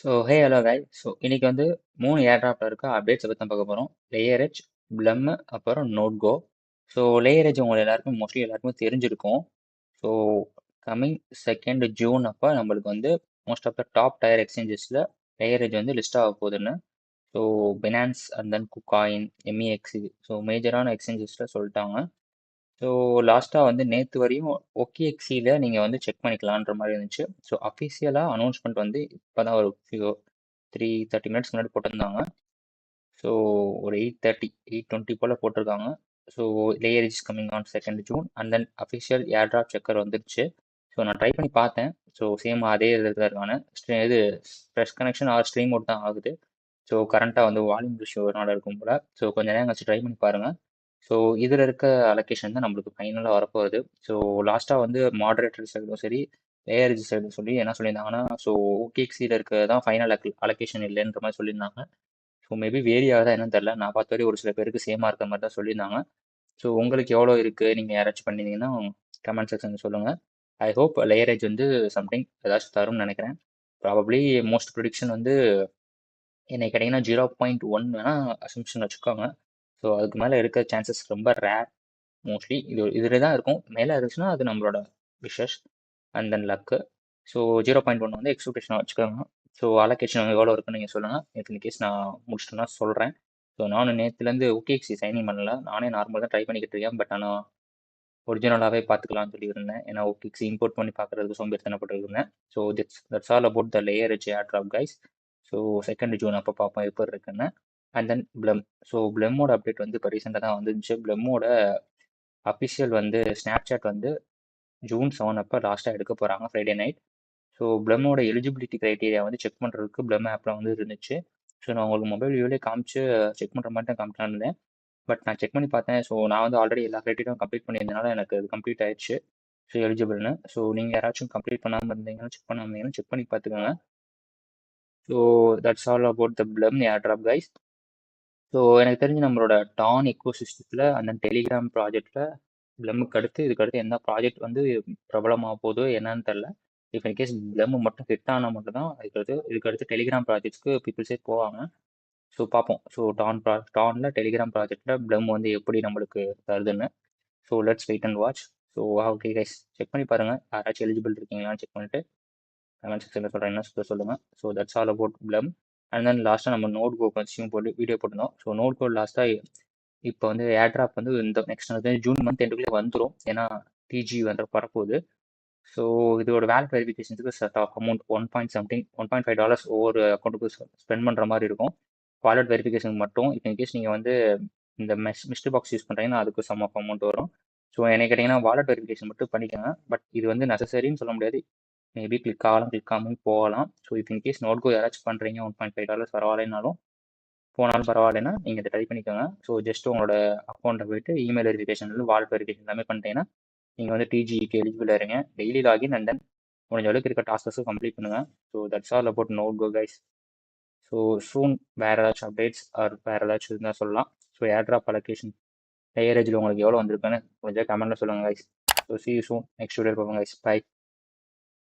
Hello guys. இன்னைக்கு வந்து 3 ஏர்ட்ராப்ல இருக்க அப்டேட்ஸை பற்றி தான் பார்க்க போகிறோம். லேயர் பிளம் அப்புறம் நோட்கோ. லேயர் உங்களை எல்லாருக்கும் மோஸ்ட்லி எல்லாருக்கும் தெரிஞ்சிருக்கும். ஸோ கம்மிங் 2 ஜூன் அப்போ நம்மளுக்கு வந்து most of the top tier எக்ஸ்சேஞ்சஸில் லேயர் வந்து லிஸ்ட் ஆக போகுதுன்னு. So Binance and then KuCoin MEXC மேஜரான எக்ஸ்சேஞ்சஸில் சொல்லிட்டாங்க. ஸோ லாஸ்ட்டாக வந்து நேற்று வரையும் OKEXயில் நீங்கள் வந்து செக் பண்ணிக்கலான்ற மாதிரி இருந்துச்சு. ஸோ அஃபிஷியலாக அனௌன்ஸ்மெண்ட் வந்து இப்போ தான் ஒரு 3-30 மினிட்ஸ் முன்னாடி போட்டிருந்தாங்க. ஸோ ஒரு 8:20 போல் போட்டிருக்காங்க. So layer is coming on 2 June and then official airdrop checker வந்துருச்சு. ஸோ நான் ட்ரை பண்ணி பார்த்தேன். ஸோ சேம் அதே இதில் தான் இருக்கான இது fresh connection or stream out தான் ஆகுது. ஸோ கரண்ட்டாக வந்து வால்யூம் இஷ்யூனால இருக்கும் போல். ஸோ கொஞ்சம் நேரம் கழிச்சு ட்ரை பண்ணி பாருங்கள். ஸோ இதில் இருக்க அலோகேஷன் தான் நம்மளுக்கு ஃபைனலாக வரப்போகுது. ஸோ லாஸ்ட்டாக வந்து மாடரேட்டர் சைடும் சரி லேயர் சைடும் சொல்லி என்ன சொல்லியிருந்தாங்கன்னா, ஸோ OKEXயில் இருக்க தான் ஃபைனல் அலோகேஷன் இல்லைன்ற மாதிரி சொல்லியிருந்தாங்க. ஸோ மேபி வேரி ஆகுதா என்னன்னு தெரில. நான் பார்த்த வரை ஒரு சில பேருக்கு சேமாக இருக்க மாதிரி தான் சொல்லியிருந்தாங்க. ஸோ உங்களுக்கு எவ்வளோ இருக்குது, நீங்கள் யாராச்சும் பண்ணியிருந்தீங்கன்னா கமெண்ட் செக்ஷனில் சொல்லுங்கள். ஐ ஹோப் லேயரேஜ் வந்து சம்திங் ஏதாச்சும் தரும்னு நினைக்கிறேன். ப்ராபப்ளி மோஸ்ட் ப்ரிடிக்ஷன் வந்து என்னை கேட்டிங்கன்னா 0.1 வேணால் அசம்ஷன் வச்சுக்கோங்க. ஸோ அதுக்கு மேலே இருக்க சான்சஸ் ரொம்ப ரேர். மோஸ்ட்லி இதில் தான் இருக்கும். மேலே இருந்துச்சுன்னா அது நம்மளோட wishes and then luck. So 0.1 வந்து எக்ஸ்பெக்டேஷனாக வச்சுக்கோங்க. ஸோ அலோகேஷன் எவ்வளோ இருக்குன்னு நீங்கள் சொல்லுங்கள். இன் கேஸ் நான் முடிச்சிட்டேன்னா சொல்கிறேன். ஸோ நானும் நேற்றுலேருந்து OKEX சைனிங் பண்ணல. நானே நார்மலாக தான் ட்ரை பண்ணிக்கிட்டு இருக்கேன். பட் ஆனால் ஒரிஜினலாகவே பார்த்துக்கலாம்னு சொல்லியிருந்தேன். ஏன்னா OKEX இம்போர்ட் பண்ணி பார்க்குறதுக்கு சோம்பேறித்தனப்பட்டு இருந்தேன். So that's all about the Layer airdrop guys. So 2 June அப்போ பார்ப்போம் எப்படி இருக்குன்னு. And then Plume. ஸோ பிளம்மோட அப்டேட் வந்து இப்போ ரீசெண்டாக தான் வந்துருந்துச்சு. பிளம்மோட அஃபிஷியல் வந்து ஸ்னாப்சாட் வந்து ஜூன் 7 அப்போ லாஸ்ட்டாக எடுக்க போகிறாங்க ஃப்ரைடே நைட். ஸோ பிளம்மோட எலிஜிபிலிட்டி க்ரைட்டீரியா வந்து செக் பண்ணுறதுக்கு பிளம் ஆப்பில் வந்து இருந்துச்சு. ஸோ நான் உங்களுக்கு மொபைல் வியூவிலே காமிச்சு செக் பண்ணுற மாதிரி தான் காமிக்கலான்னு இருந்தேன். பட் நான் செக் பண்ணி பார்த்தேன். ஸோ நான் வந்து ஆல்ரெடி எல்லா க்ரைட்டீரியாவும் கம்ப்ளீட் பண்ணியிருந்தனால எனக்கு அது கம்ப்ளீட் ஆயிடுச்சு. ஸோ எலிஜிபிள்னு. ஸோ நீங்கள் யாராச்சும் கம்ப்ளீட் பண்ணாமல் இருந்தீங்கன்னா செக் பண்ணாமல் இருந்தீங்கன்னா செக் பண்ணி பார்த்துக்கோங்க. So that's all about the Plume airdrop guys. So எனக்கு தெரிஞ்சு நம்மளோட டான் எக்கோ சிஸ்டத்தில் அந்த டெலிகிராம் ப்ராஜெக்டில் பிளம்முக்கு அடுத்து இதுக்கு அடுத்து என்ன ப்ராஜெக்ட் வந்து பிரபலமாக போதோ என்னன்னு தெரில. இஃப் இன்கேஸ் பிளம் மட்டும் ஹிட் ஆனால் மட்டும் தான் இதுக்கு அடுத்து டெலிகிராம் ப்ராஜெக்ட்ஸ்க்கு பீப்புள்ஸே போவாங்க. ஸோ பார்ப்போம். ஸோ டானில் டெலிகிராம் ப்ராஜெக்டில் பிளம் வந்து எப்படி நம்மளுக்கு தருதுன்னு. So let's wait and watch. So okay guys, check பண்ணி பாருங்கள். யாராச்சும் எலிஜிபிள் இருக்கீங்களான்னு செக் பண்ணிட்டு கமெண்ட் செக்ஷனில் சொல்கிறேன், என்ன சொல்லுங்கள். So that's all about Plume. And then லாஸ்ட்டாக நம்ம நோட் கோ கன்சியூம் போட்டு வீடியோ போட்டிருந்தோம். ஸோ நோட் கோ லாஸ்ட்டாக இப்போ வந்து ஏர்ட்ராப் வந்து இந்த நெக்ஸ்ட் வந்து ஜூன் மந்த் எண்டுக்குள்ளே வந்துடும். ஏன்னா டிஜி வந்து வரப்போகுது. ஸோ இதோட வேலட் வெரிஃபிகேஷனுக்கு செட் ஆஃப் அமௌண்ட் $1.5 ஒவ்வொரு அக்கௌண்ட்டுக்கு ஸ்பெண்ட் பண்ணுற மாதிரி இருக்கும். வாலெட் வெரிஃபிகேஷன் மட்டும். இப்போ இன்கேஸ் நீங்கள் வந்து இந்த மிஸ்டர் பாக்ஸ் யூஸ் பண்ணுறீங்கன்னா அதுக்கு சம் ஆஃப் அமௌண்ட் வரும். ஸோ என்ன கேட்டிங்கன்னா வாலெட் வெரிஃபிகேஷன் மட்டும் பண்ணிக்கோங்க. பட் இது வந்து நெசசரின்னு சொல்ல முடியாது. மேபி கிளிக் ஆகலாம், கிளிக் ஆகாமல் போகலாம். ஸோ இப்போ இன்கேஸ் நோட் கோ யாராச்சும் பண்ணுறீங்க $1.5 பரவாயில்லைனாலும் போனாலும் பரவாயில்லைன்னா நீங்கள் இதை ட்ரை பண்ணிக்கோங்க. ஸோ ஜஸ்ட் உங்களோட அக்கௌண்ட்டை போய்ட்டு இமெயில் வெரிஃபிகேஷன் வாலெட் வெரிஃபிகேஷன் எல்லாமே பண்ணிட்டீங்கன்னா நீங்கள் வந்து டிஜிக்கு எலிஜிபிள் இருங்க. டெய்லி லாகின் அண்ட் தென் முடிஞ்ச அளவுக்கு இருக்க டாஸ்கஸும் கம்ப்ளீட் பண்ணுங்கள். So that's all about note go guys. So soon வேறு ஏதாச்சும் அப்டேட்ஸ் ஆர் வேறு ஏதாச்சும் இருந்தால் சொல்லலாம். ஸோ ஏர்ட்ராப் அலோகேஷன் லேயரேஜில் உங்களுக்கு எவ்வளோ வந்திருக்குன்னு கொஞ்சம் கமெண்ட்டில் சொல்லுங்கள் guys. So C you soon next video பார்ப்போம் கைஸ். பை.